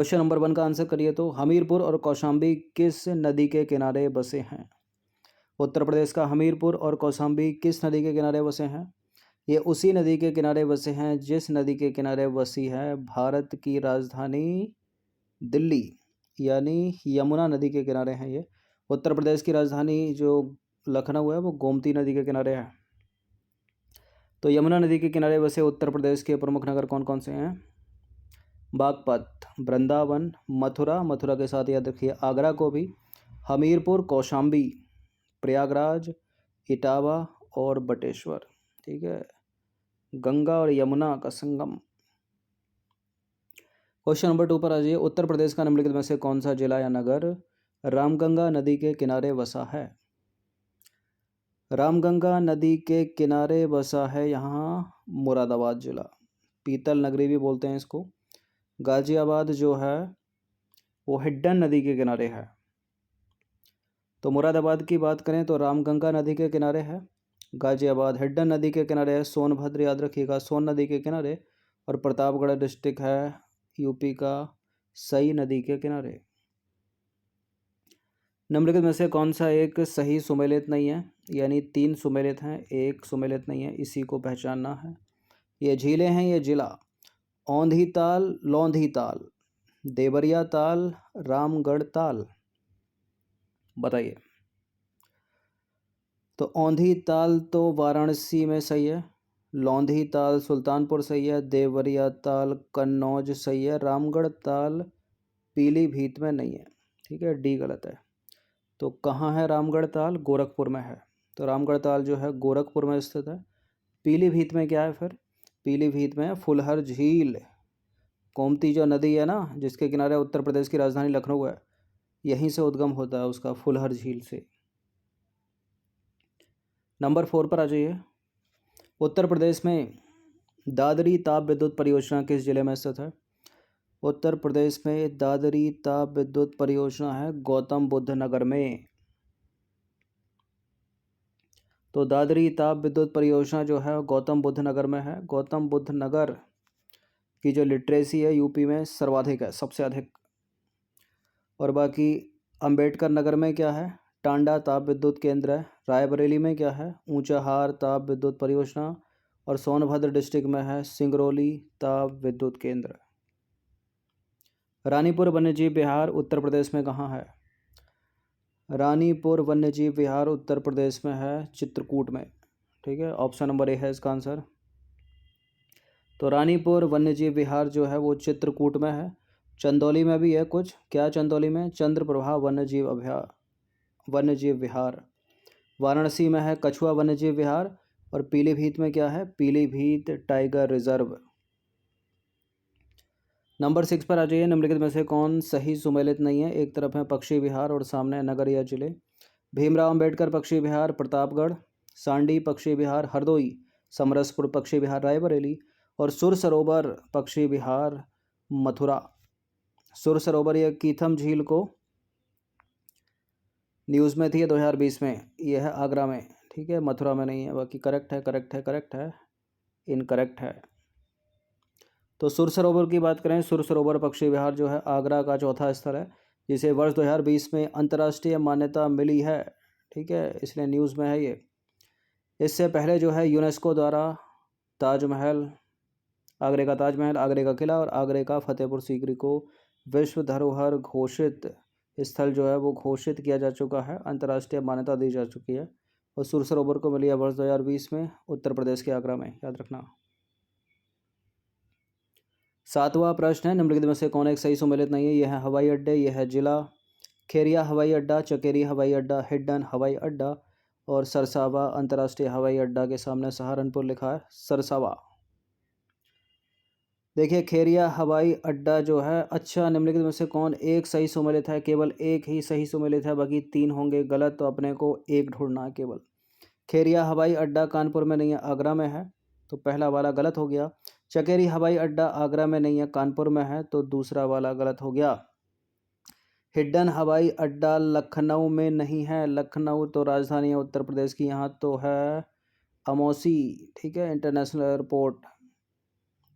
Question number 1 का answer करिए। तो हमीरपुर और कौशाम्बी किस नदी के किनारे बसे हैं? उत्तर प्रदेश का हमीरपुर और कौशाम्बी किस नदी के किनारे बसे हैं? ये उसी नदी के किनारे बसे हैं जिस नदी के किनारे बसी है भारत की राजधानी दिल्ली, यानी यमुना नदी के किनारे हैं ये। उत्तर प्रदेश की राजधानी जो लखनऊ है वो गोमती नदी के किनारे है। तो यमुना नदी के किनारे बसे उत्तर प्रदेश के प्रमुख नगर कौन कौन से हैं? बागपत, वृंदावन, मथुरा, मथुरा के साथ याद रखिए आगरा को भी, हमीरपुर, कौशाम्बी, प्रयागराज, इटावा और बटेश्वर। ठीक है, गंगा और यमुना का संगम। क्वेश्चन नंबर 2 पर आ जाइए। उत्तर प्रदेश का निम्नलिखित में से कौन सा जिला या नगर रामगंगा नदी के किनारे बसा है? रामगंगा नदी के किनारे बसा है यहाँ मुरादाबाद जिला, पीतल नगरी भी बोलते हैं इसको। गाजियाबाद जो है वो हिड्डन नदी के किनारे है। तो मुरादाबाद की बात करें तो रामगंगा नदी के किनारे है, गाजियाबाद हिड्डन नदी के किनारे है, सोनभद्र याद रखिएगा सोन नदी के किनारे, और प्रतापगढ़ डिस्ट्रिक्ट है यूपी का सई नदी के किनारे। निम्नलिखित में से कौन सा एक सही सुमेलित नहीं है? यानी 3 सुमेलित हैं, एक सुमेलित नहीं है, इसी को पहचानना है। ये झीलें हैं, ये जिला औंधी ताल, लौंधी ताल, देवरिया ताल, रामगढ़ ताल। बताइए। तो औंधी ताल तो वाराणसी में सही है, लौंधी ताल सुल्तानपुर सही है, देवरिया ताल कन्नौज सही है, रामगढ़ ताल पीलीभीत में नहीं है। ठीक है, डी गलत है। तो कहाँ है रामगढ़ ताल? गोरखपुर में है। तो रामगढ़ ताल जो है गोरखपुर में स्थित है। पीलीभीत में क्या है फिर? पीलीभीत में फुलहर झील, गोमती जो नदी है ना जिसके किनारे उत्तर प्रदेश की राजधानी लखनऊ है, यहीं से उद्गम होता है उसका, फुलहर झील से। नंबर 4 पर आ जाइए। उत्तर प्रदेश में दादरी ताप विद्युत परियोजना किस जिले में स्थित है? उत्तर प्रदेश में दादरी ताप विद्युत परियोजना है गौतम बुद्ध नगर में। तो दादरी ताप विद्युत परियोजना जो है गौतम बुद्ध नगर में है। गौतम बुद्ध नगर की जो लिटरेसी है यूपी में सर्वाधिक है, सबसे अधिक। और बाकी अंबेडकर नगर में क्या है? टांडा ताप विद्युत केंद्र है। रायबरेली में क्या है? ऊंचाहार ताप विद्युत परियोजना। और सोनभद्र डिस्ट्रिक्ट में है सिंगरौली ताप विद्युत केंद्र। रानीपुर वन्यजीव विहार उत्तर प्रदेश में कहाँ है? रानीपुर वन्यजीव विहार उत्तर प्रदेश में है चित्रकूट में। ठीक है, ऑप्शन नंबर ए है इसका आंसर। तो रानीपुर वन्यजीव विहार जो है वो चित्रकूट में है। चंदौली में भी है कुछ, क्या चंदौली में? चंद्रप्रभा वन्यजीव विहार। वाराणसी में है कछुआ वन्यजीव विहार। और पीलीभीत में क्या है? Pilibhit tiger reserve. नंबर 6 पर आ जाइए। निम्नलिखित में से कौन सही सुमेलित नहीं है? एक तरफ है पक्षी विहार और सामने है नगर या जिले। भीमराव अंबेडकर पक्षी विहार प्रतापगढ़, सांडी पक्षी विहार हरदोई, समरसपुर पक्षी विहार रायबरेली, और सुर सरोवर पक्षी विहार मथुरा। सुर सरोवर ये कीथम झील को न्यूज़ में थी 2020 में, यह है आगरा में। ठीक है, मथुरा में नहीं है। बाकी करेक्ट है, करेक्ट है, करेक्ट है, इनकरेक्ट है। तो सुर सरोवर की बात करें, सुर सरोवर पक्षी विहार जो है आगरा का चौथा स्थल है जिसे वर्ष 2020 में अंतर्राष्ट्रीय मान्यता मिली है। ठीक है, इसलिए न्यूज़ में है ये। इससे पहले जो है यूनेस्को द्वारा ताजमहल, आगरे का ताजमहल, आगरे का किला और आगरे का फतेहपुर सीकरी को विश्व धरोहर घोषित स्थल जो है वो घोषित किया जा चुका है, अंतर्राष्ट्रीय मान्यता दी जा चुकी है। और सुर सरोवर को मिली है वर्ष 2020 में उत्तर प्रदेश के आगरा में, याद रखना। 7वां प्रश्न है, निम्नलिखित में से कौन एक सही सुमेलित नहीं है? यह है हवाई अड्डे, यह है जिला। खेरिया हवाई अड्डा, चकेरी हवाई अड्डा, हिड्डन हवाई अड्डा और सरसावा अंतर्राष्ट्रीय हवाई अड्डा के सामने सहारनपुर लिखा है सरसावा। देखिए खेरिया हवाई अड्डा जो है, अच्छा निम्नलिखित में से कौन एक सही सुमेलित है? केवल एक ही सही सुमेलित है, बाकी 3 होंगे गलत, तो अपने को एक ढूंढना है केवल। खेरिया हवाई अड्डा कानपुर में नहीं है, आगरा में है, तो पहला वाला गलत हो गया। चकेरी हवाई अड्डा आगरा में नहीं है, कानपुर में है, तो दूसरा वाला गलत हो गया। हिड्डन हवाई अड्डा लखनऊ में नहीं है, लखनऊ तो राजधानी है उत्तर प्रदेश की, यहाँ तो है अमौसी। ठीक है, इंटरनेशनल एयरपोर्ट,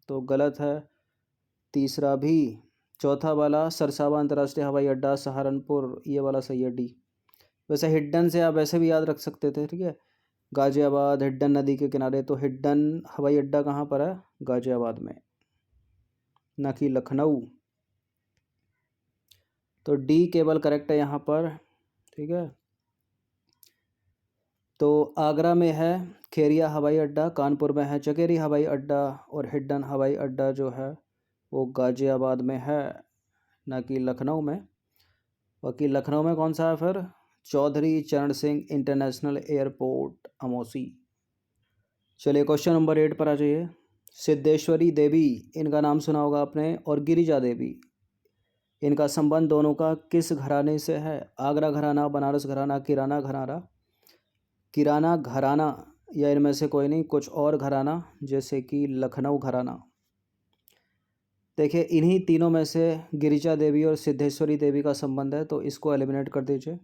तो गलत है तीसरा भी। चौथा वाला सरसावा अंतर्राष्ट्रीय हवाई अड्डा सहारनपुर, ये वाला सही है डी। वैसे हिड्डन से आप वैसे भी याद रख सकते थे, ठीक है। गाजियाबाद हिड्डन नदी के किनारे, तो हिड्डन हवाई अड्डा कहाँ पर है? गाजियाबाद में, ना कि लखनऊ। तो डी केवल करेक्ट है यहाँ पर, ठीक है। तो आगरा में है खेरिया हवाई अड्डा, कानपुर में है चकेरी हवाई अड्डा, और हिड्डन हवाई अड्डा जो है वो गाजियाबाद में है, ना कि लखनऊ में। बाकी लखनऊ में कौन सा है फिर? चौधरी चरण सिंह इंटरनेशनल एयरपोर्ट, अमौसी। चलिए क्वेश्चन नंबर 8 पर आ जाइए। सिद्धेश्वरी देवी, इनका नाम सुना होगा आपने, और गिरिजा देवी, इनका संबंध दोनों का किस घराने से है? आगरा घराना, बनारस घराना, किराना घराना, किराना घराना, या इनमें से कोई नहीं, कुछ और घराना, जैसे कि लखनऊ घराना। देखिए इन्हीं तीनों में से गिरिजा देवी और सिद्धेश्वरी देवी का संबंध है, तो इसको एलिमिनेट कर दीजिए।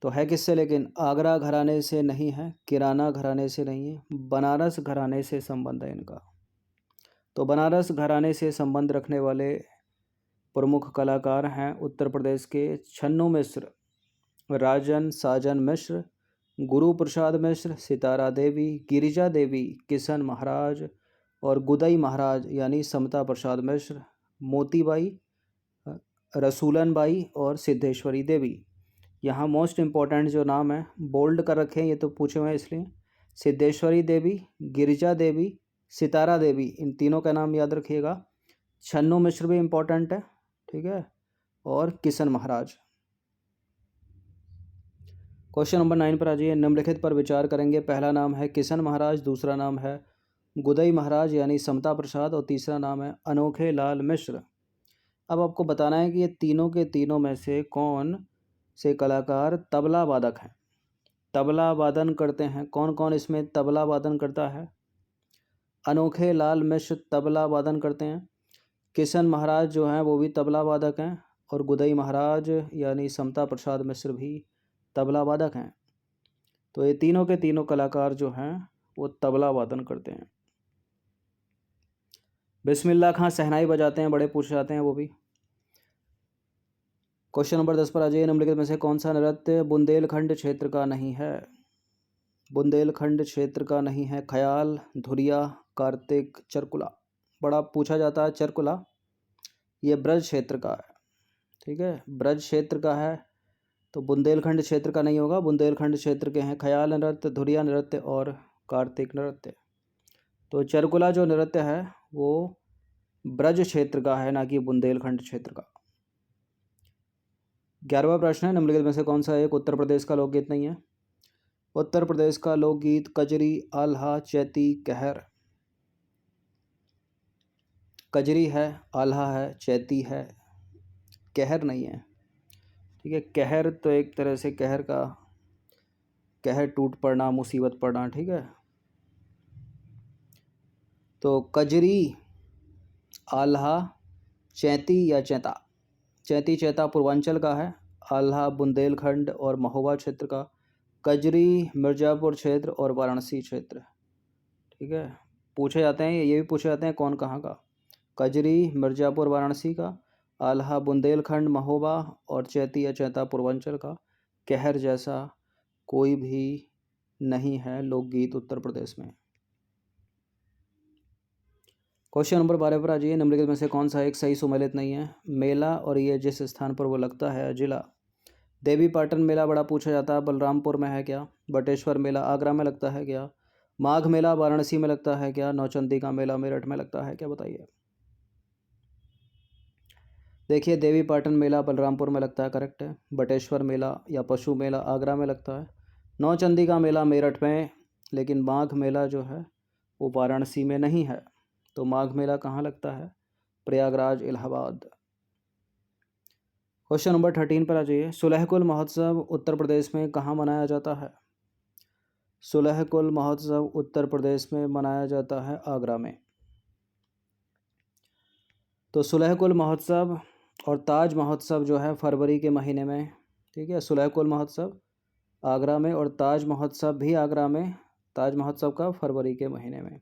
तो है किससे? लेकिन आगरा घराने से नहीं है, किराना घराने से नहीं है, बनारस घराने से संबंध है इनका। तो बनारस घराने से संबंध रखने वाले प्रमुख कलाकार हैं उत्तर प्रदेश के छन्नू मिश्र, राजन साजन मिश्र, गुरु प्रसाद मिश्र, सितारा देवी, गिरिजा देवी, किशन महाराज, और गुदई महाराज यानी समता प्रसाद मिश्र, मोतीबाई, रसूलन बाई और सिद्धेश्वरी देवी। यहाँ मोस्ट इम्पॉर्टेंट जो नाम है बोल्ड कर रखे हैं, ये तो पूछे हुए हैं इसलिए। सिद्धेश्वरी देवी, गिरिजा देवी, सितारा देवी, इन तीनों का नाम याद रखिएगा। छन्नू मिश्र भी इम्पॉर्टेंट है, ठीक है, और किशन महाराज। क्वेश्चन नंबर 9 पर आ जाइए। निम्नलिखित पर विचार करेंगे। पहला नाम है किशन महाराज, दूसरा नाम है गुदई महाराज यानी समता प्रसाद, और तीसरा नाम है अनोखे लाल मिश्र। अब आपको बताना है कि ये तीनों के तीनों में से कौन से कलाकार तबला वादक हैं, तबला वादन करते हैं। कौन कौन इसमें तबला वादन करता है? अनोखे लाल मिश्र तबला वादन करते हैं, किशन महाराज जो हैं वो भी तबला वादक हैं, और गुदई महाराज यानी समता प्रसाद मिश्र भी तबला वादक हैं। तो ये तीनों के तीनों कलाकार जो हैं वो तबला वादन करते हैं। बिस्मिल्लाह खां शहनाई बजाते हैं, बड़े पूछे जाते हैं वो भी। क्वेश्चन नंबर 10 पर आ जाइए। निम्नलिखित में से कौन सा नृत्य बुंदेलखंड क्षेत्र का नहीं है? बुंदेलखंड क्षेत्र का नहीं है। ख्याल, धुरिया, कार्तिक, चरकुला। बड़ा पूछा जाता है चरकुला, ये ब्रज क्षेत्र का है, ठीक है, ब्रज क्षेत्र का है, तो बुंदेलखंड क्षेत्र का नहीं होगा। बुंदेलखंड क्षेत्र के हैं ख्याल नृत्य, धुरिया नृत्य और कार्तिक नृत्य। तो चरकुला जो नृत्य है वो ब्रज क्षेत्र का है, ना कि बुंदेलखंड क्षेत्र का। 11वां प्रश्न है। निम्नलिखित में से कौन सा एक उत्तर प्रदेश का लोकगीत नहीं है? उत्तर प्रदेश का लोकगीत कजरी, आल्हा, चैती, कहर। कजरी है, आल्हा है, चैती है, कहर नहीं है, ठीक है। कहर तो एक तरह से कहर का, कहर टूट पड़ना, मुसीबत पड़ना, ठीक है। तो कजरी, आल्हा, चैती या चैता। चैती चैता पूर्वांचल का है, आल्हा बुंदेलखंड और महोबा क्षेत्र का, कजरी मिर्ज़ापुर क्षेत्र और वाराणसी क्षेत्र, ठीक है। पूछे जाते हैं, ये भी पूछे जाते हैं कौन कहाँ का। कजरी मिर्ज़ापुर वाराणसी का, आल्हा बुंदेलखंड महोबा, और चैती या चैता पूर्वांचल का। कहर जैसा कोई भी नहीं है लोकगीत उत्तर प्रदेश में। क्वेश्चन नंबर 12 पर आ जाइए। निम्नलिखित में से कौन सा एक सही सुमेलित नहीं है? मेला, और ये जिस स्थान पर वो लगता है जिला। देवी पाटन मेला बड़ा पूछा जाता है, बलरामपुर में है क्या? बटेश्वर मेला आगरा में लगता है क्या? माघ मेला वाराणसी में लगता है क्या? नौचंदी का मेला मेरठ में लगता है क्या? बताइए। देखिए देवी पाटन मेला बलरामपुर में लगता है, करेक्ट है। बटेश्वर मेला या पशु मेला आगरा में लगता है। नौचंदी का मेला मेरठ में, लेकिन माघ मेला जो है वो वाराणसी में नहीं है। तो माघ मेला कहाँ लगता है? प्रयागराज, इलाहाबाद। क्वेश्चन नंबर 13 पर आ जाइए। सुलहकुल महोत्सव उत्तर प्रदेश में कहाँ मनाया जाता है? सुलहकुल महोत्सव उत्तर प्रदेश में मनाया जाता है आगरा में। तो सुलहकुल महोत्सव और ताज महोत्सव जो है फरवरी के महीने में, ठीक है। सुलहकुल महोत्सव आगरा में और ताज महोत्सव भी आगरा में। ताज महोत्सव का फरवरी के महीने में।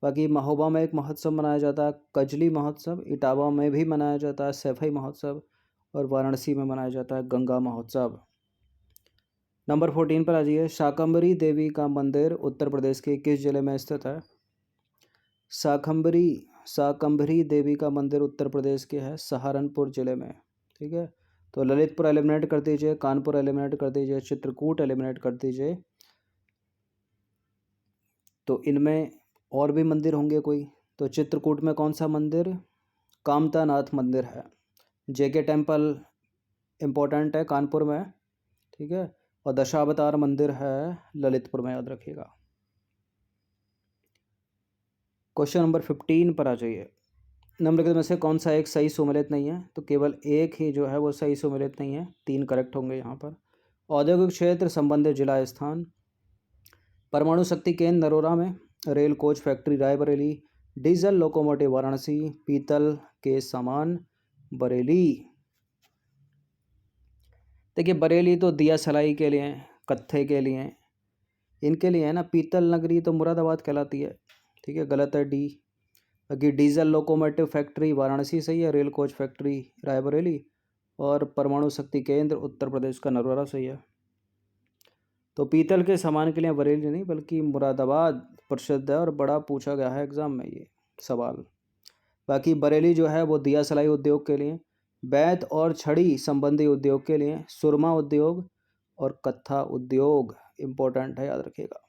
बाकी महोबा में एक महोत्सव मनाया जाता है कजली महोत्सव, इटावा में भी मनाया जाता है सैफई महोत्सव, और वाराणसी में मनाया जाता है गंगा महोत्सव। नंबर 14 पर आ जाइए। शाकंभरी देवी का मंदिर उत्तर प्रदेश के किस जिले में स्थित है? शाकंभरी देवी का मंदिर उत्तर प्रदेश के है सहारनपुर जिले में। ठीक है, तो ललितपुर एलिमिनेट कर दीजिए, कानपुर एलिमिनेट कर दीजिए, चित्रकूट एलिमिनेट कर दीजिए। तो इनमें और भी मंदिर होंगे कोई, तो चित्रकूट में कौन सा मंदिर? कामतानाथ मंदिर है। जेके टेम्पल इम्पोर्टेंट है कानपुर में। ठीक है, और दशावतार मंदिर है ललितपुर में, याद रखिएगा। क्वेश्चन नंबर 15 पर आ जाइए। निम्नलिखित में से कौन सा एक सही सुमेलित नहीं है? तो केवल एक ही जो है वो सही सुमेलित नहीं है, 3 करेक्ट होंगे यहाँ पर। औद्योगिक क्षेत्र संबंधित जिला स्थान, परमाणु शक्ति केंद्र नरोरा में, rail coach factory Raebareli, diesel locomotive Varanasi, पीतल के सामान बरेली। देखिए बरेली तो दिया सलाई के लिए, कत्थे के लिए, इनके लिए है ना। पीतल नगरी तो मुरादाबाद कहलाती है। ठीक है, गलत है डी। बाकी डीजल लोकोमोटिव फैक्ट्री वाराणसी सही है, रेल कोच फैक्ट्री रायबरेली, और परमाणु शक्ति केंद्र उत्तर प्रदेश का नरोरा सही है। तो पीतल के सामान के लिए बरेली नहीं बल्कि मुरादाबाद प्रसिद्ध है, और बड़ा पूछा गया है एग्जाम में ये सवाल। बाकी बरेली जो है वो दिया सलाई उद्योग के लिए, बैत और छड़ी संबंधी उद्योग के लिए, सुरमा उद्योग और कत्था उद्योग इम्पोर्टेंट है, याद रखिएगा।